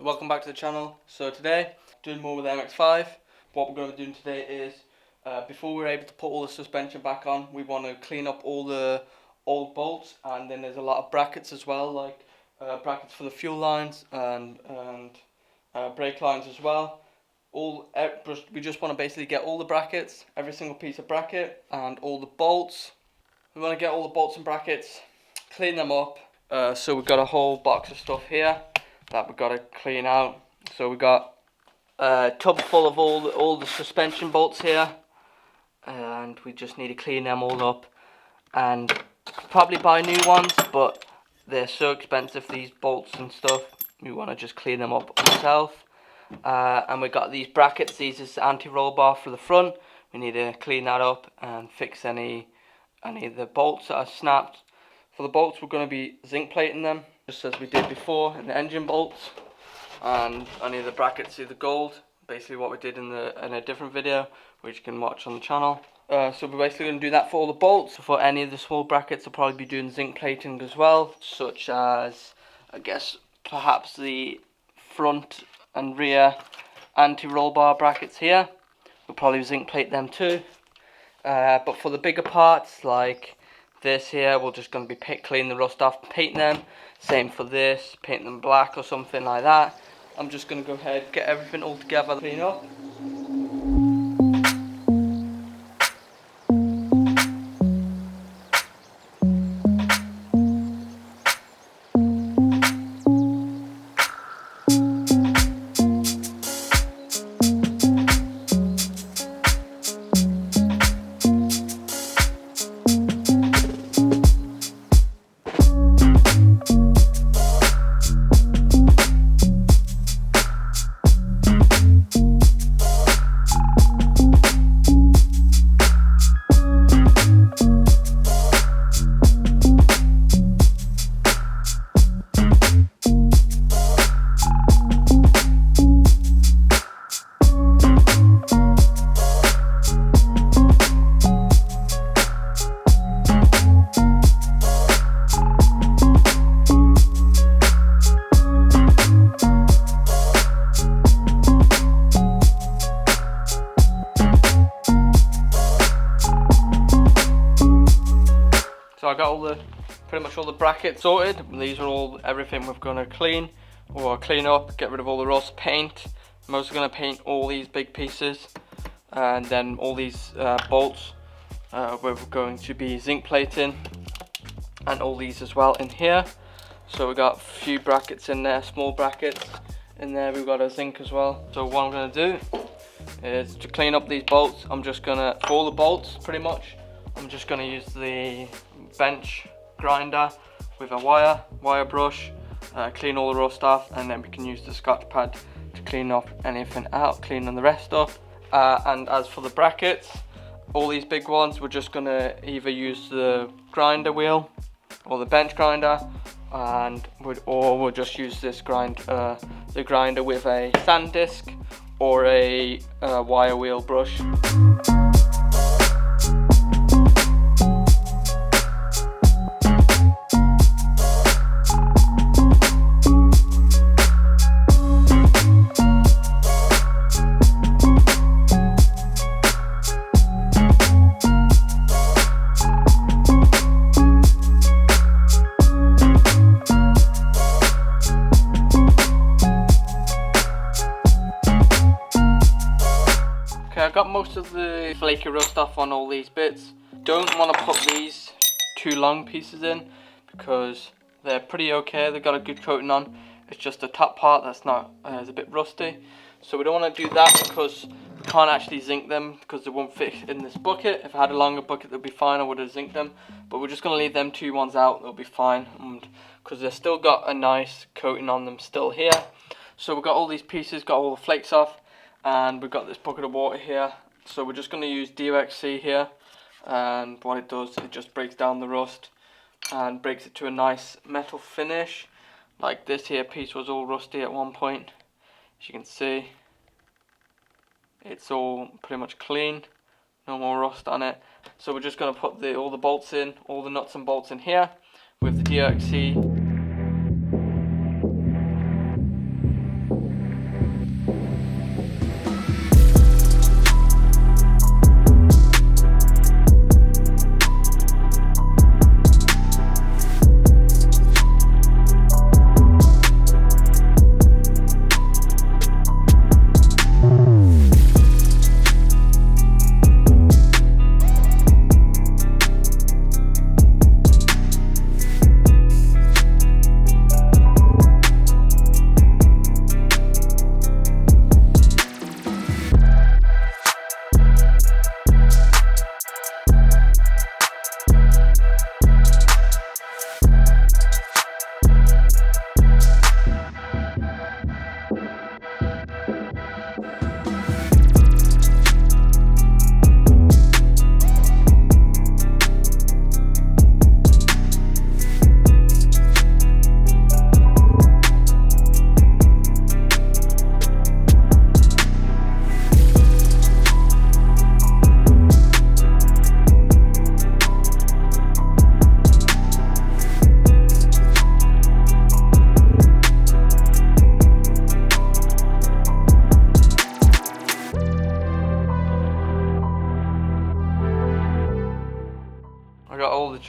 welcome back to the channel. So today, doing more with the Mx5. What we're going to be doing today is, before we're able to put all the suspension back on, we want to clean up all the old bolts, and then there's a lot of brackets as well, like brackets for the fuel lines and brake lines as well. We just want to basically get all the brackets, every single piece of bracket, and all the bolts. We want to get all the bolts and brackets, clean them up. So we've got a whole box of stuff here that we've got to clean out. So we've got a tub full of all the suspension bolts here, and we just need to clean them all up and probably buy new ones, but they're so expensive, these bolts and stuff. We want to just clean them up ourselves. And we got these brackets. These is anti-roll bar for the front. We need to clean that up and fix any of the bolts that are snapped. For the bolts, we're going to be zinc plating them, just as we did before in the engine bolts. And any of the brackets, either gold, basically what we did in a different video, which you can watch on the channel. So we're basically going to do that for all the bolts. For any of the small brackets, I'll probably be doing zinc plating as well, such as, I guess, perhaps the front and rear anti-roll bar brackets here. We'll probably zinc plate them too. But for the bigger parts, like this here, we're just going to be clean the rust off, paint them. Same for this, paint them black or something like that. I'm just going to go ahead, get everything all together, clean up. So I got pretty much all the brackets sorted. These are all everything we're going to clean up, get rid of all the rust, paint. I'm also going to paint all these big pieces, and then all these bolts we're going to be zinc plating, and all these as well in here. So we got a few brackets in there, small brackets in there. We've got a zinc as well. So what I'm going to do is to clean up these bolts. I'm just going to, for all the bolts pretty much, I'm just going to use the bench grinder with a wire brush, clean all the rust off, and then we can use the scotch pad to clean up anything out, cleaning the rest up. And as for the brackets, all these big ones, we're just going to either use the grinder wheel or the bench grinder, or we'll just use this the grinder with a sand disc or a wire wheel brush. I got most of the flaky rust off on all these bits. Don't want to put these too long pieces in because they're pretty okay. They've got a good coating on. It's just the top part that's not is a bit rusty. So we don't want to do that because we can't actually zinc them because they won't fit in this bucket. If I had a longer bucket, that would be fine. I would have zinced them. But we're just going to leave them two ones out. They'll be fine, because they've still got a nice coating on them still here. So we've got all these pieces, got all the flakes off. And we've got this bucket of water here. So we're just going to use DOXC here, and what it does, it just breaks down the rust and breaks it to a nice metal finish. Like this here piece was all rusty at one point. As you can see, it's all pretty much clean, no more rust on it. So we're just going to put all the bolts in, all the nuts and bolts in here with the DOXC.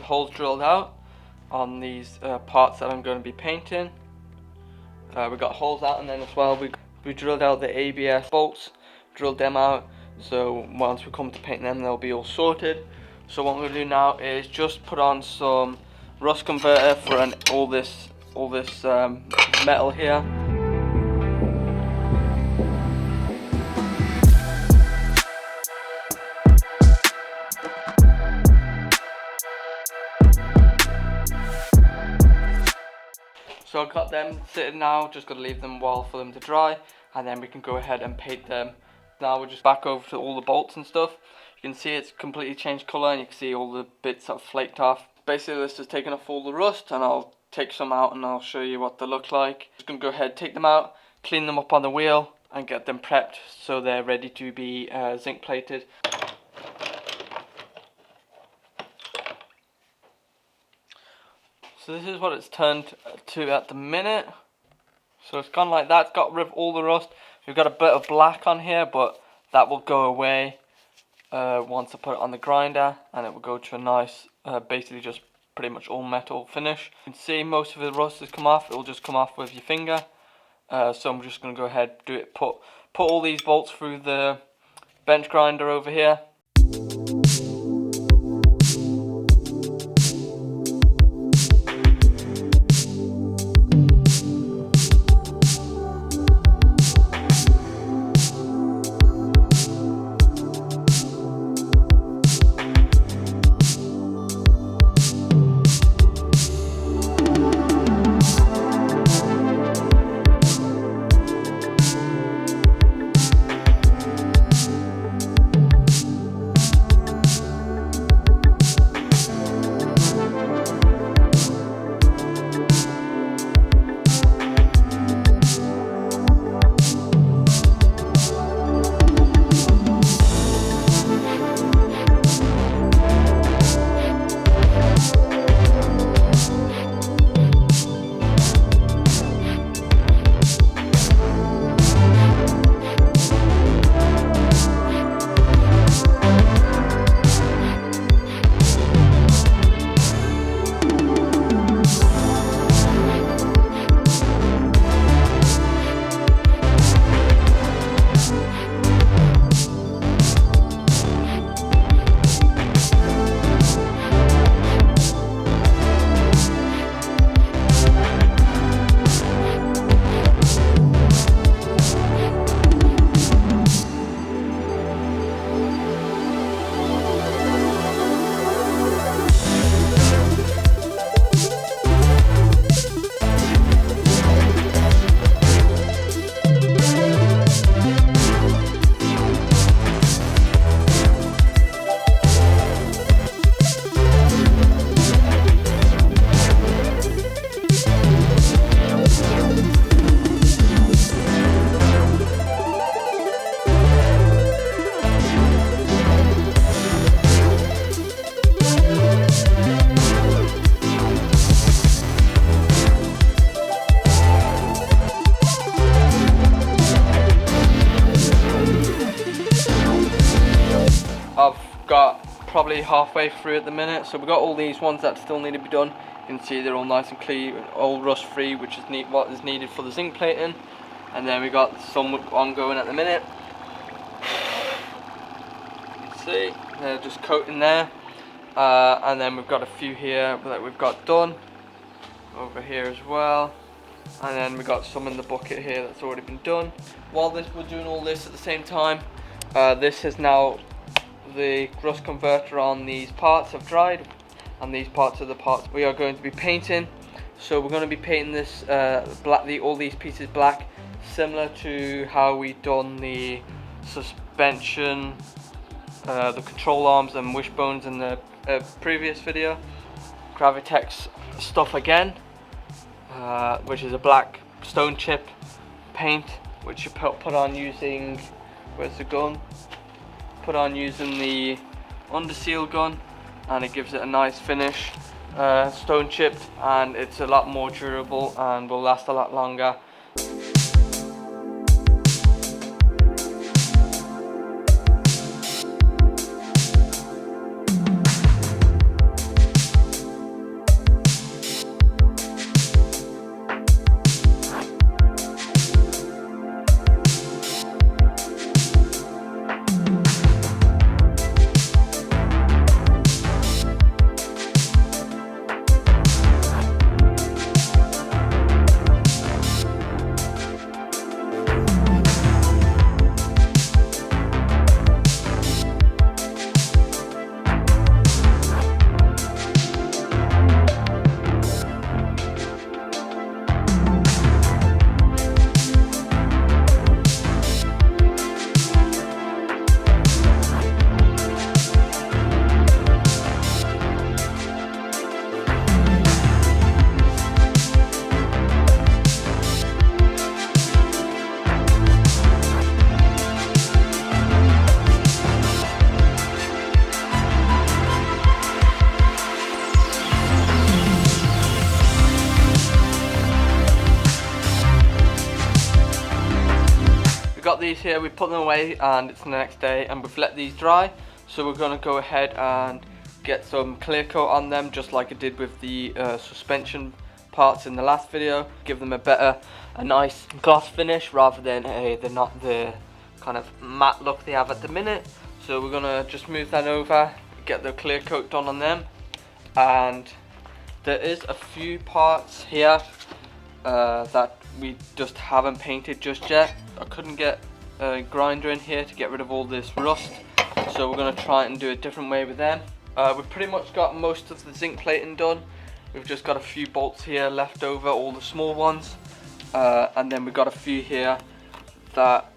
holes drilled out on these parts that I'm going to be painting. We got holes out, and then as well we drilled out the ABS bolts, drilled them out, so once we come to painting them they'll be all sorted. So what I'm going to do now is just put on some rust converter for all this metal here. So I've got them sitting now, just got to leave them a while for them to dry, and then we can go ahead and paint them. Now we're just back over to all the bolts and stuff. You can see it's completely changed colour, and you can see all the bits that have flaked off. Basically this is taking off all the rust, and I'll take some out and I'll show you what they look like. Just going to go ahead, take them out, clean them up on the wheel, and get them prepped so they're ready to be zinc plated. So this is what it's turned to at the minute. So it's gone like that. It's got rid of all the rust. We've got a bit of black on here, but that will go away once I put it on the grinder, and it will go to a nice, basically just pretty much all metal finish. You can see most of the rust has come off. It will just come off with your finger. So I'm just going to go ahead, do it. Put all these bolts through the bench grinder over here. Probably halfway through at the minute, so we've got all these ones that still need to be done. You can see they're all nice and clean, all rust free, which is what is needed for the zinc plating. And then we got some ongoing at the minute. You can see they're just coating there, and then we've got a few here that we've got done over here as well, and then we've got some in the bucket here that's already been done. While we're doing all this at the same time, this is now the rust converter on these parts have dried, and these parts are the parts we are going to be painting. So we're going to be painting this all these pieces black, similar to how we done the suspension, the control arms and wishbones in the previous video. Gravitex stuff again, which is a black stone chip paint, which you put on using, where's the gun? Put on using the under seal gun, and it gives it a nice finish, stone chipped, and it's a lot more durable and will last a lot longer. got these here, we put them away and it's the next day and we've let these dry. So we're going to go ahead and get some clear coat on them, just like I did with the suspension parts in the last video. Give them a nice gloss finish rather than not the kind of matte look they have at the minute. So we're going to just move that over, get the clear coat done on them. And there is a few parts here that we just haven't painted just yet. I couldn't get a grinder in here to get rid of all this rust, so we're going to try and do a different way with them. We've pretty much got most of the zinc plating done. We've just got a few bolts here left over, all the small ones, and then we've got a few here that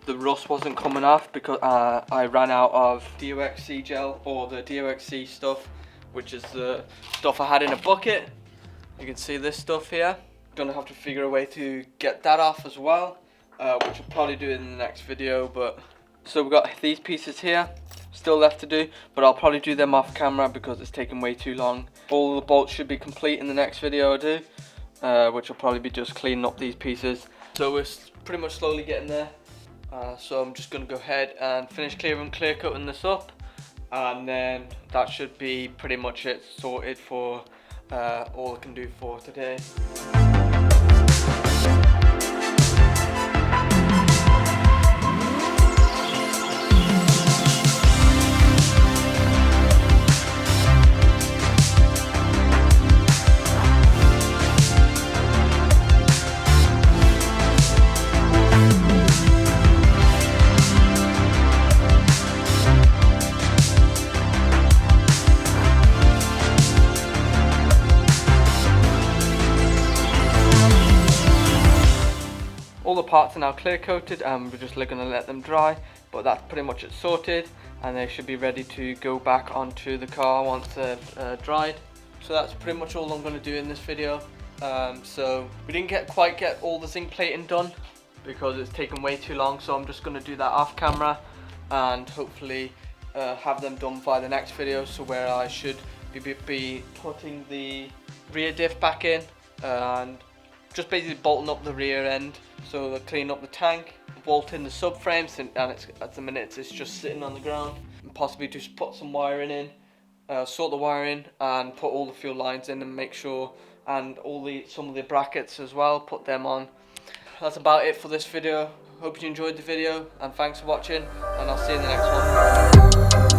the rust wasn't coming off because I ran out of DOXC gel, or the DOXC stuff, which is the stuff I had in a bucket. You can see this stuff here. Gonna have to figure a way to get that off as well, which I'll probably do in the next video. But so we've got these pieces here still left to do, but I'll probably do them off camera because it's taking way too long. All the bolts should be complete in the next video I do, which will probably be just cleaning up these pieces. So we're pretty much slowly getting there. So I'm just gonna go ahead and finish clear coating this up, and then that should be pretty much it, sorted for all I can do for today. All the parts are now clear coated and we're just going to let them dry, but that's pretty much it sorted, and they should be ready to go back onto the car once they've dried. So that's pretty much all I'm going to do in this video. So we didn't quite get all the zinc plating done because it's taken way too long, so I'm just going to do that off camera and hopefully have them done by the next video, so where I should be putting the rear diff back in and just basically bolting up the rear end, so they'll clean up the tank, bolt in the subframes, and it's, at the minute it's just sitting on the ground, and possibly just put some wiring in, sort the wiring and put all the fuel lines in and make sure, and some of the brackets as well, put them on. That's about it for this video. Hope you enjoyed the video and thanks for watching, and I'll see you in the next one.